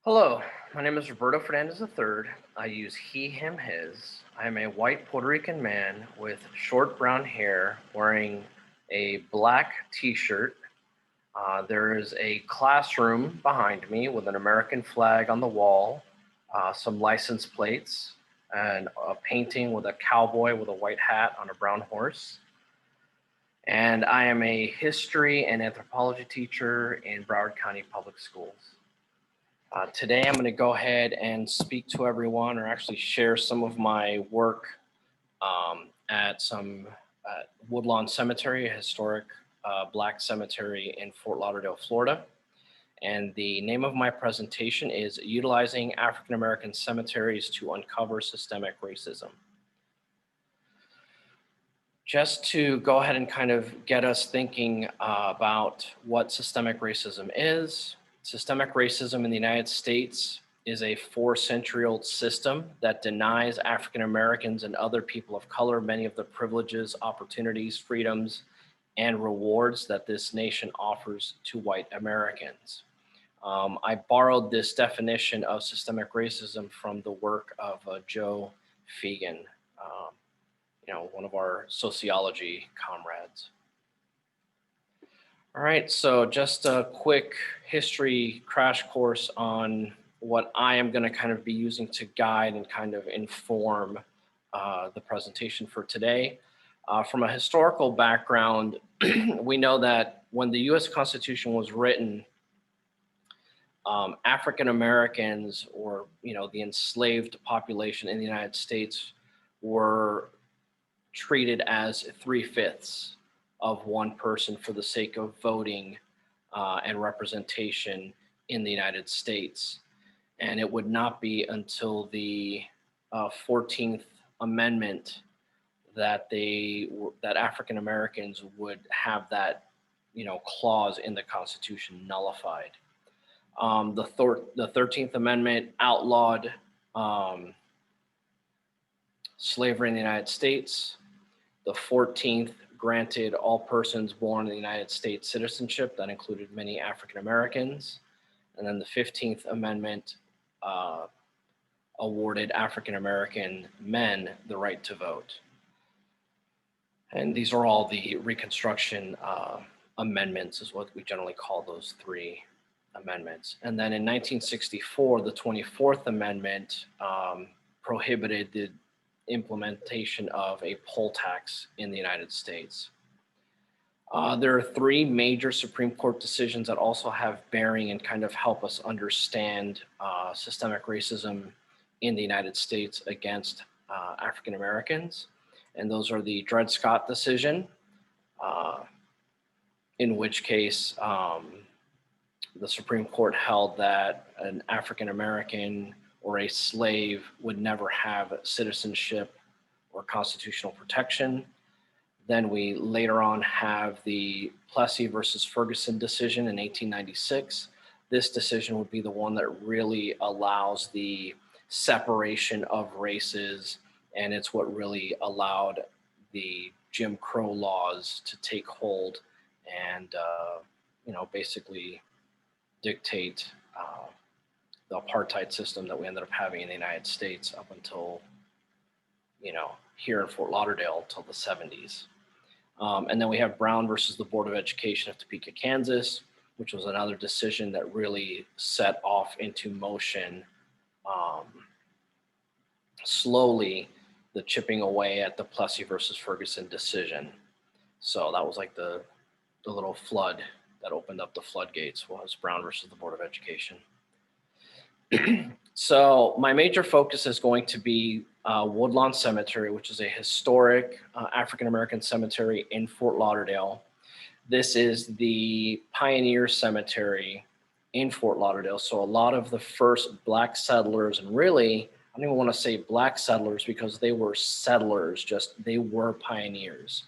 Hello, my name is Roberto Fernandez III. I use he, him, his. I am a white Puerto Rican man with short brown hair wearing a black t shirt. There is a classroom behind me with an American flag on the wall, some license plates, and a painting with a cowboy with a white hat on a brown horse. And I am a history and anthropology teacher in Broward County Public Schools. Today, I'm going to go ahead and speak to everyone, or actually share some of my work at Woodlawn Cemetery, a historic Black cemetery in Fort Lauderdale, Florida. And the name of my presentation is Utilizing African American Cemeteries to Uncover Systemic Racism. Just to go ahead and kind of get us thinking about what systemic racism is. Systemic racism in the United States is a 4-century-old system that denies African Americans and other people of color many of the privileges, opportunities, freedoms, and rewards that this nation offers to white Americans. I borrowed this definition of systemic racism from the work of Joe Fegan, one of our sociology comrades. All right, so just a quick history crash course on what I am going to kind of be using to guide and kind of inform the presentation for today. From a historical background, we know that when the US Constitution was written, African Americans, or the enslaved population in the United States, were treated as 3/5 of one person for the sake of voting and representation in the United States. And it would not be until the 14th Amendment that that African Americans would have that clause in the Constitution nullified. The 13th Amendment outlawed slavery in the United States. The 14th granted all persons born in the United States citizenship. That included many African Americans. And then the 15th Amendment awarded African American men the right to vote. And these are all the Reconstruction amendments, is what we generally call those three amendments. And then in 1964, the 24th Amendment prohibited the implementation of a poll tax in the United States. There are three major Supreme Court decisions that also have bearing and kind of help us understand systemic racism in the United States against African Americans. And those are the Dred Scott decision, in which case the Supreme Court held that an African American or a slave would never have citizenship or constitutional protection. Then we later on have the Plessy versus Ferguson decision in 1896. This decision would be the one that really allows the separation of races, and it's what really allowed the Jim Crow laws to take hold and basically dictate the apartheid system that we ended up having in the United States up until, here in Fort Lauderdale till the 70s. And then we have Brown versus the Board of Education of Topeka, Kansas, which was another decision that really set off into motion slowly the chipping away at the Plessy versus Ferguson decision. So that was like the little flood that opened up the floodgates, was Brown versus the Board of Education. So my major focus is going to be Woodlawn Cemetery, which is a historic African-American cemetery in Fort Lauderdale. This is the pioneer cemetery in Fort Lauderdale. So a lot of the first Black settlers, and really, I don't even want to say Black settlers because they were settlers, they were pioneers.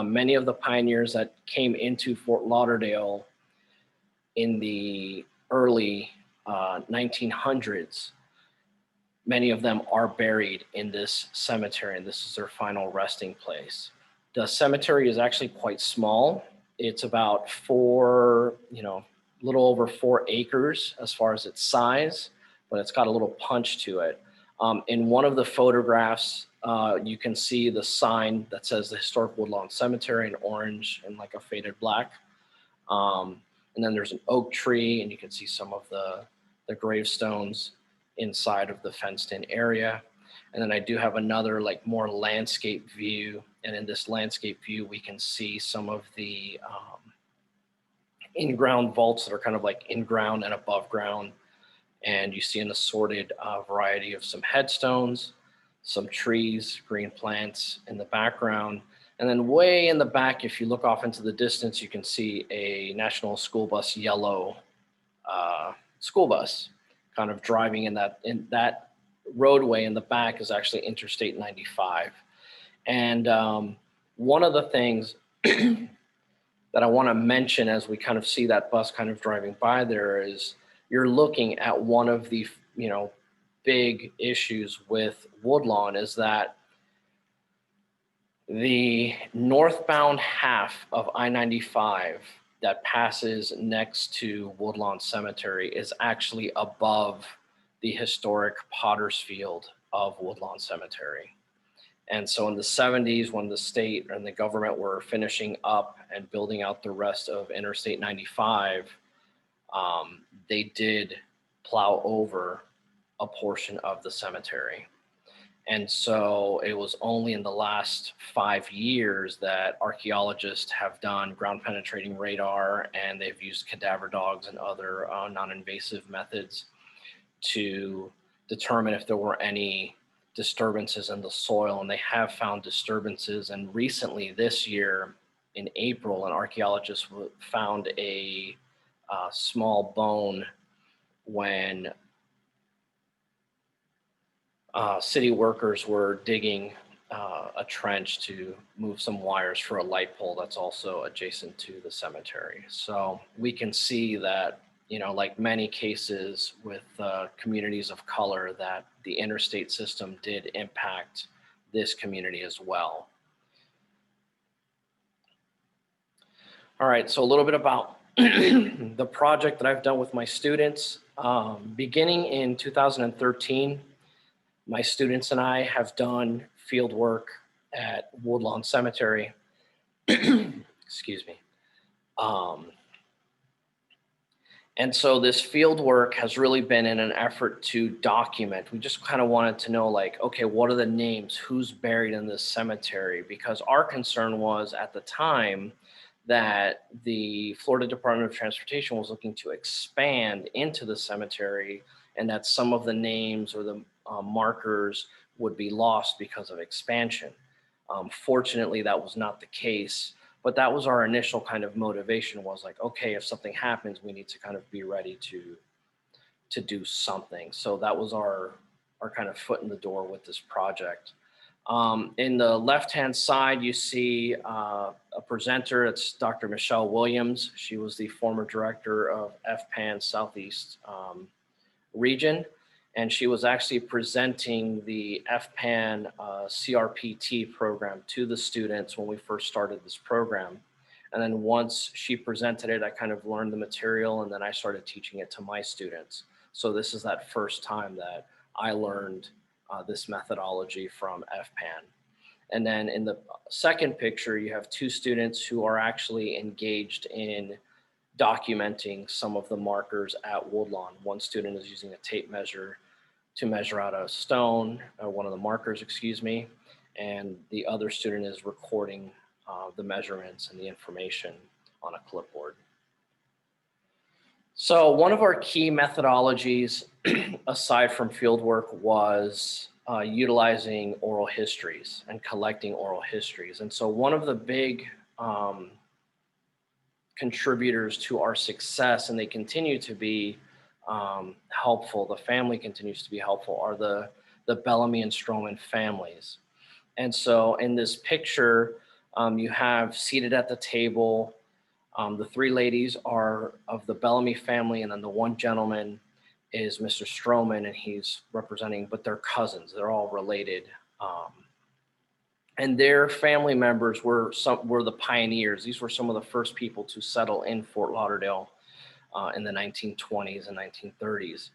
Many of the pioneers that came into Fort Lauderdale in the early 1900s, many of them are buried in this cemetery, and this is their final resting place. The cemetery is actually quite small. It's about little over 4 acres as far as its size, but it's got a little punch to it. In one of the photographs, you can see the sign that says the Historic Woodlawn Cemetery in orange and like a faded black. And then there's an oak tree, and you can see some of the gravestones inside of the fenced in area. And then I do have another like more landscape view. And in this landscape view, we can see some of the in-ground vaults that are kind of like in ground and above ground. And you see an assorted variety of some headstones, some trees, green plants in the background. And then way in the back, if you look off into the distance, you can see a National School Bus yellow school bus kind of driving in that roadway in the back is actually Interstate 95. And one of the things that I want to mention as we kind of see that bus kind of driving by there is you're looking at one of the, big issues with Woodlawn is that the northbound half of I-95 that passes next to Woodlawn Cemetery is actually above the historic Potter's Field of Woodlawn Cemetery. And so in the 70s, when the state and the government were finishing up and building out the rest of Interstate 95, they did plow over a portion of the cemetery. And so it was only in the last 5 years that archaeologists have done ground penetrating radar, and they've used cadaver dogs and other non-invasive methods to determine if there were any disturbances in the soil. And they have found disturbances. And recently this year in April, an archaeologist found a small bone when city workers were digging a trench to move some wires for a light pole that's also adjacent to the cemetery. So we can see that, like many cases with communities of color, that the interstate system did impact this community as well. All right, so a little bit about the project that I've done with my students. Beginning in 2013, my students and I have done field work at Woodlawn Cemetery. Excuse me. And so this field work has really been in an effort to document. We just kind of wanted to know, like, okay, what are the names? Who's buried in this cemetery? Because our concern was at the time that the Florida Department of Transportation was looking to expand into the cemetery, and that some of the names or the markers would be lost because of expansion. Fortunately, that was not the case, but that was our initial kind of motivation, was like, okay, if something happens, we need to kind of be ready to do something. So that was our kind of foot in the door with this project. In the left-hand side, you see a presenter. It's Dr. Michelle Williams. She was the former director of FPAN Southeast region, and she was actually presenting the FPAN CRPT program to the students when we first started this program. And then once she presented it, I kind of learned the material, and then I started teaching it to my students. So this is that first time that I learned this methodology from FPAN. And then in the second picture, you have two students who are actually engaged in documenting some of the markers at Woodlawn. One student is using a tape measure to measure out a stone, one of the markers, excuse me, and the other student is recording the measurements and the information on a clipboard. So one of our key methodologies, aside from fieldwork, was utilizing oral histories and collecting oral histories. And so one of the big contributors to our success, and they continue to be helpful, the family continues to be helpful, are the Bellamy and Stroman families. And so in this picture, you have seated at the table, the three ladies are of the Bellamy family, and then the one gentleman is Mr. Stroman, and he's representing, but they're cousins, they're all related. And their family members were the pioneers. These were some of the first people to settle in Fort Lauderdale in the 1920s and 1930s.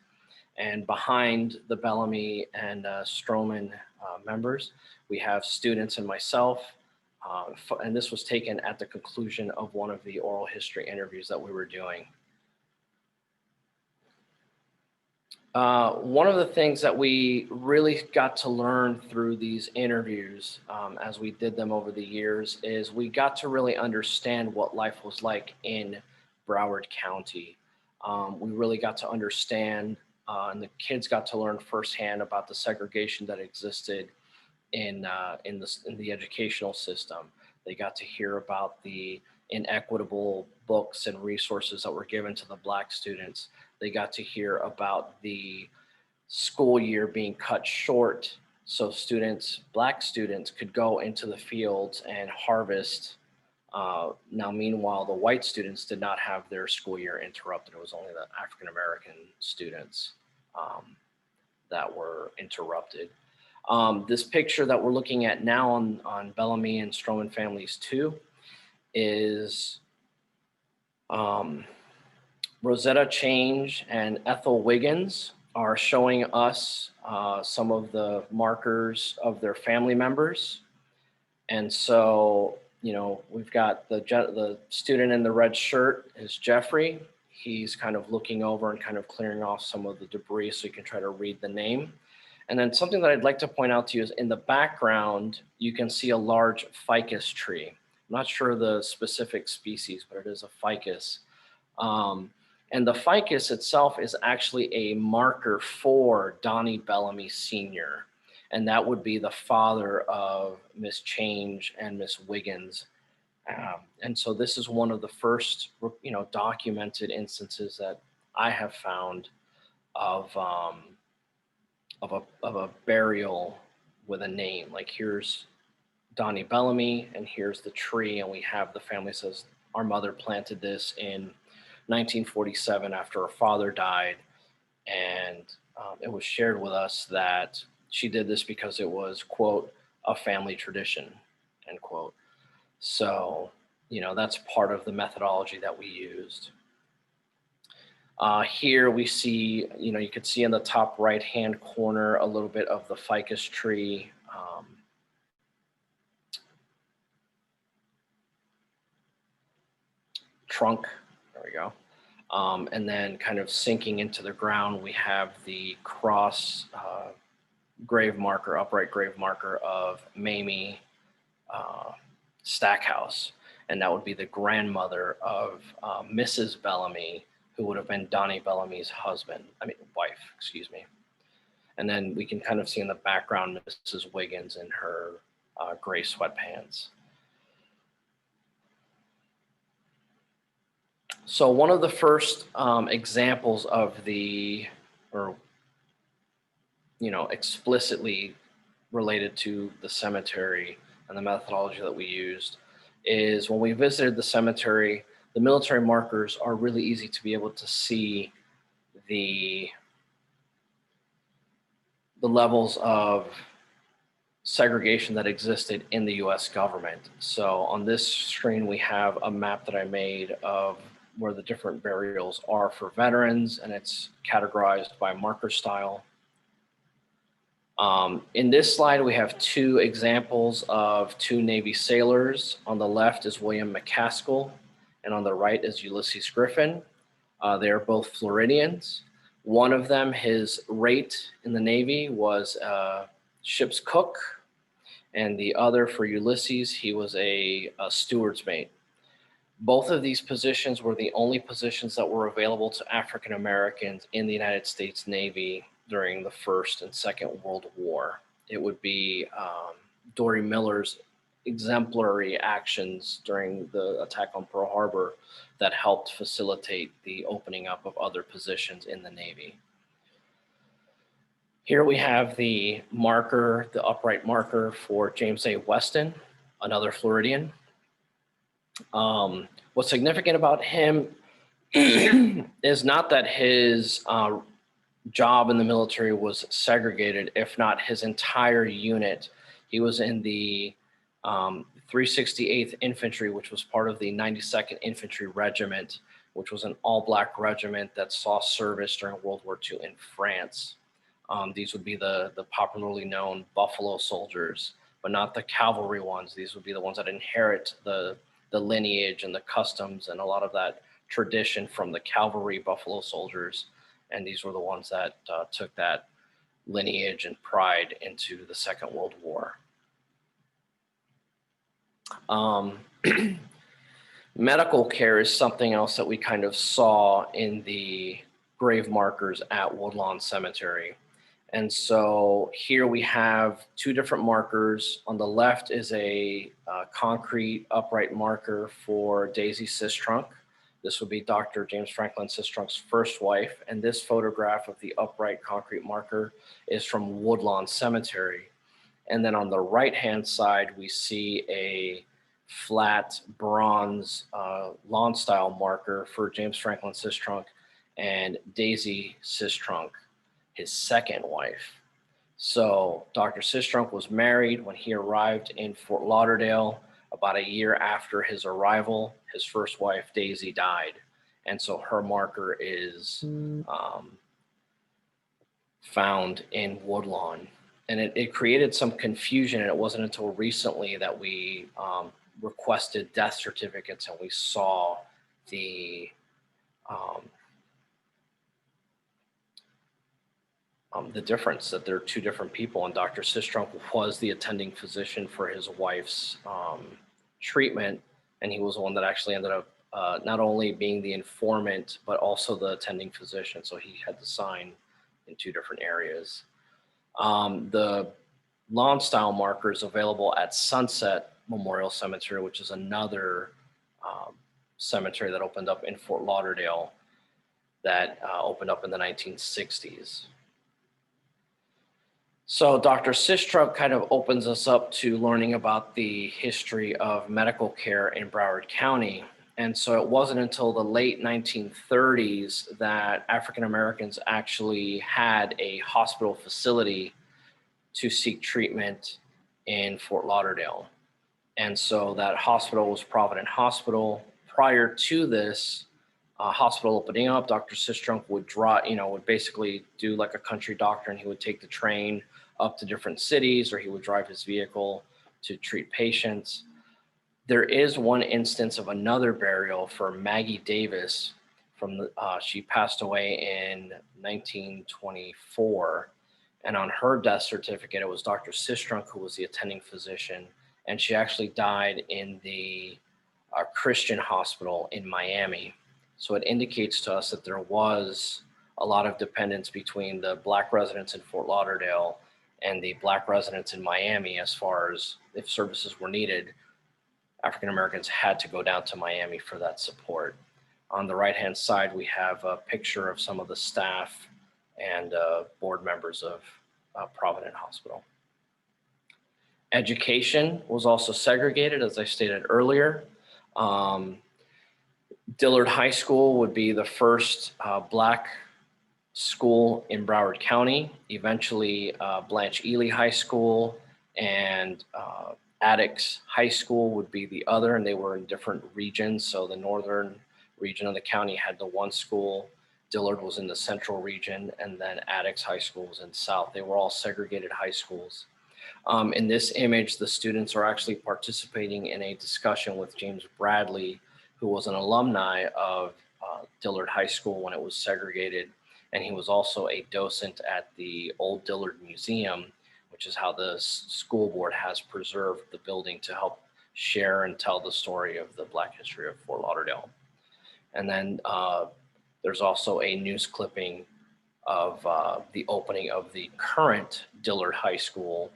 And behind the Bellamy and Stroman members, we have students and myself. And this was taken at the conclusion of one of the oral history interviews that we were doing. One of the things that we really got to learn through these interviews as we did them over the years is we got to really understand what life was like in Broward County. We really got to understand, and the kids got to learn firsthand about the segregation that existed in the educational system. They got to hear about the inequitable books and resources that were given to the Black students. They got to hear about the school year being cut short so students, Black students, could go into the fields and harvest. Now, meanwhile, the white students did not have their school year interrupted. It was only the African-American students that were interrupted. This picture that we're looking at now on Bellamy and Stroman families 2 is Rosetta Change and Ethel Wiggins are showing us some of the markers of their family members. And so, you know, we've got the student in the red shirt is Jeffrey. He's kind of looking over and kind of clearing off some of the debris so you can try to read the name. And then something that I'd like to point out to you is in the background, you can see a large ficus tree. I'm not sure the specific species, but it is a ficus. And the ficus itself is actually a marker for Donnie Bellamy Sr. And that would be the father of Miss Change and Miss Wiggins. And so this is one of the first, you know, documented instances that I have found of a burial with a name. Like here's Donnie Bellamy and here's the tree, and we have the family says our mother planted this in 1947 after her father died, and it was shared with us that she did this because it was, quote, a family tradition, end quote. So, you know, that's part of the methodology that we used. Here we see, you know, you could see in the top right-hand corner a little bit of the ficus tree. Trunk, there we go. And then kind of sinking into the ground, we have the cross grave marker, upright grave marker of Mamie Stackhouse. And that would be the grandmother of Mrs. Bellamy, who would have been Donnie Bellamy's wife, excuse me. And then we can kind of see in the background Mrs. Wiggins in her gray sweatpants. So one of the first examples of explicitly related to the cemetery and the methodology that we used is when we visited the cemetery, the military markers are really easy to be able to see the levels of segregation that existed in the US government. So on this screen, we have a map that I made of where the different burials are for veterans, and it's categorized by marker style. In this slide, we have two examples of two Navy sailors. On the left is William McCaskill, and on the right is Ulysses Griffin. They are both Floridians. One of them, his rate in the Navy was ship's cook, and the other for Ulysses, he was a steward's mate. Both of these positions were the only positions that were available to African Americans in the United States Navy during the First and Second World War. It would be Dory Miller's exemplary actions during the attack on Pearl Harbor that helped facilitate the opening up of other positions in the Navy. Here we have the marker, the upright marker for James A. Weston, another Floridian. What's significant about him is not that his job in the military was segregated, if not his entire unit. He was in the 368th Infantry, which was part of the 92nd Infantry Regiment, which was an all-black regiment that saw service during World War II in France. These would be the popularly known Buffalo Soldiers, but not the cavalry ones. These would be the ones that inherit the lineage and the customs and a lot of that tradition from the cavalry Buffalo Soldiers. And these were the ones that took that lineage and pride into the Second World War. Medical care is something else that we kind of saw in the grave markers at Woodlawn Cemetery. And so here we have two different markers. On the left is a concrete upright marker for Daisy Sistrunk. This would be Dr. James Franklin Sistrunk's first wife. And this photograph of the upright concrete marker is from Woodlawn Cemetery. And then on the right-hand side, we see a flat bronze lawn-style marker for James Franklin Sistrunk and Daisy Sistrunk, his second wife. So Dr. Sistrunk was married when he arrived in Fort Lauderdale. About a year after his arrival, his first wife, Daisy, died. And so her marker is found in Woodlawn. And it created some confusion, and it wasn't until recently that we requested death certificates and we saw the difference, that they're two different people. And Dr. Sistrunk was the attending physician for his wife's treatment, and he was the one that actually ended up not only being the informant, but also the attending physician. So he had to sign in two different areas. The lawn style marker is available at Sunset Memorial Cemetery, which is another cemetery that opened up in Fort Lauderdale that opened up in the 1960s. So Dr. Sistrunk kind of opens us up to learning about the history of medical care in Broward County. And so it wasn't until the late 1930s that African Americans actually had a hospital facility to seek treatment in Fort Lauderdale. And so that hospital was Provident Hospital. Prior to this hospital opening up, Dr. Sistrunk would basically do like a country doctor, and he would take the train up to different cities, or he would drive his vehicle to treat patients. There is one instance of another burial for Maggie Davis. She passed away in 1924. And on her death certificate, it was Dr. Sistrunk who was the attending physician. And she actually died in the Christian hospital in Miami. So it indicates to us that there was a lot of dependence between the Black residents in Fort Lauderdale and the Black residents in Miami, as far as if services were needed, African Americans had to go down to Miami for that support. On the right-hand side, we have a picture of some of the staff and board members of Provident Hospital. Education was also segregated, as I stated earlier. Dillard High School would be the first Black school in Broward County. Eventually, Blanche Ely High School and Attucks High School would be the other, and they were in different regions. So the northern region of the county had the one school. Dillard was in the central region, and then Attucks High School was in south. They were all segregated high schools. In this image, the students are actually participating in a discussion with James Bradley, who was an alumni of Dillard High School when it was segregated. And he was also a docent at the Old Dillard Museum, which is how the school board has preserved the building to help share and tell the story of the Black history of Fort Lauderdale. And then there's also a news clipping of the opening of the current Dillard High School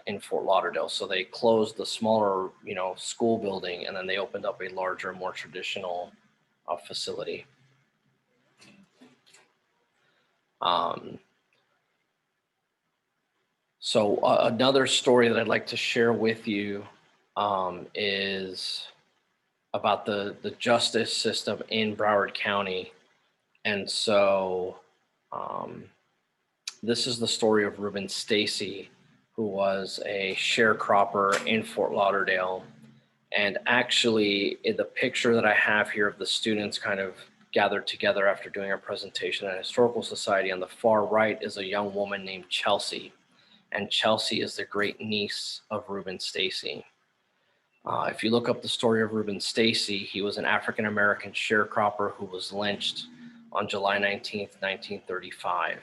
in Fort Lauderdale. So they closed the smaller, school building, and then they opened up a larger, more traditional facility. So another story that I'd like to share with you is about the justice system in Broward County. And so this is the story of Reuben Stacy, who was a sharecropper in Fort Lauderdale. And actually, in the picture that I have here of the students kind of gathered together after doing our presentation at a historical society, on the far right is a young woman named Chelsea. And Chelsea is the great niece of Reuben Stacy. If you look up the story of Reuben Stacy, he was an African American sharecropper who was lynched on July 19th, 1935.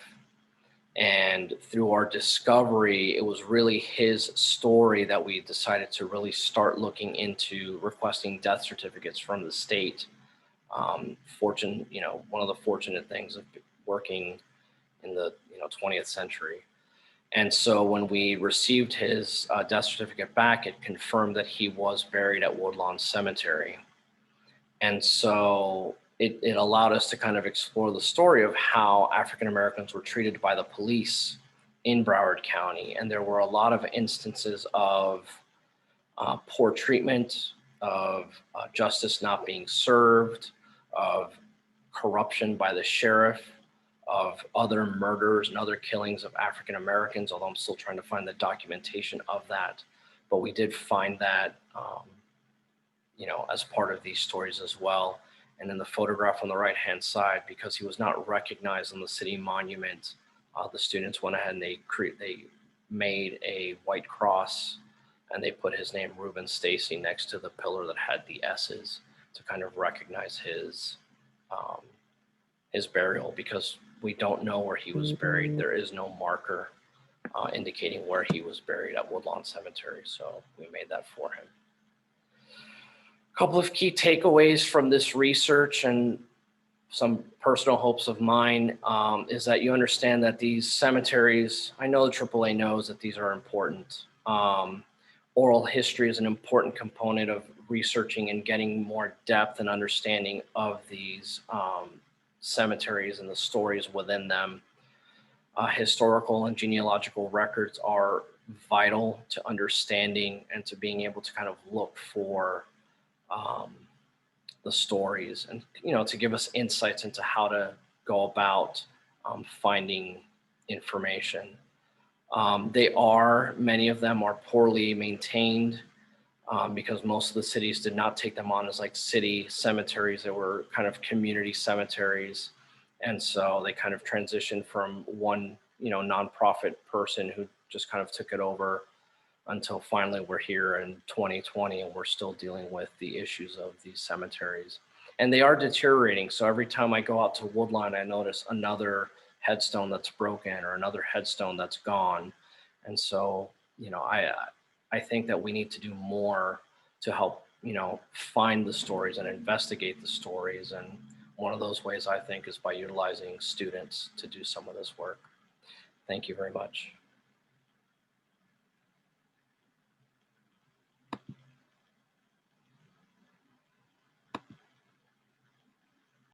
And through our discovery, it was really his story that we decided to really start looking into requesting death certificates from the state. One of the fortunate things of working in the 20th century. And so when we received his death certificate back, it confirmed that he was buried at Woodlawn Cemetery. And so it allowed us to kind of explore the story of how African Americans were treated by the police in Broward County. And there were a lot of instances of poor treatment, of justice not being served, of corruption by the sheriff, of other murders and other killings of African Americans, although I'm still trying to find the documentation of that. But we did find that, as part of these stories as well. And in the photograph on the right-hand side, because he was not recognized on the city monument, the students went ahead and they made a white cross and they put his name, Reuben Stacy, next to the pillar that had the S's to kind of recognize his burial, because we don't know where he was buried. There is no marker indicating where he was buried at Woodlawn Cemetery, so we made that for him. A couple of key takeaways from this research and some personal hopes of mine is that you understand that these cemeteries, I know the AAA knows that these are important. Oral history is an important component of researching and getting more depth and understanding of these cemeteries and the stories within them. Historical and genealogical records are vital to understanding and to being able to kind of look for the stories and, to give us insights into how to go about finding information. Many of them are poorly maintained because most of the cities did not take them on as like city cemeteries. They were kind of community cemeteries. And so they kind of transitioned from one, nonprofit person who just kind of took it over until finally we're here in 2020 and we're still dealing with the issues of these cemeteries. And they are deteriorating. So every time I go out to Woodlawn, I notice another headstone that's broken or another headstone that's gone. And so, I think that we need to do more to help, find the stories and investigate the stories. And one of those ways, I think, is by utilizing students to do some of this work. Thank you very much.